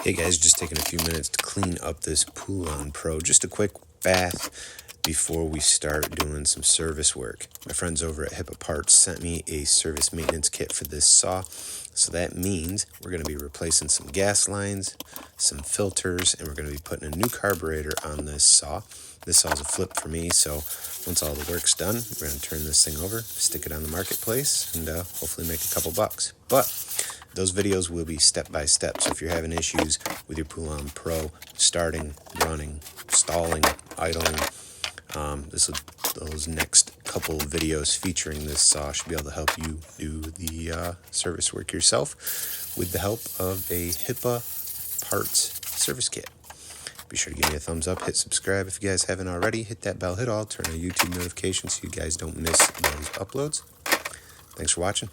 Hey guys, just taking a few minutes to clean up this Poulan PRO. Just a quick bath before we start doing some service work. My friends over at HIPA Parts sent me a service maintenance kit for this saw. So that means we're going to be replacing some gas lines, some filters, and we're going to be putting a new carburetor on this saw. This saw's a flip for me, so once all the work's done, we're going to turn this thing over, stick it on the marketplace, and hopefully make a couple bucks. But those videos will be step by step, so if you're having issues with your Poulan PRO, starting, running, stalling, idling, those next couple videos featuring this saw should be able to help you do the service work yourself with the help of a HIPA Parts service kit. Be sure to give me a thumbs up, hit subscribe if you guys haven't already, hit that bell, hit all, turn on YouTube notifications so you guys don't miss those uploads. Thanks for watching.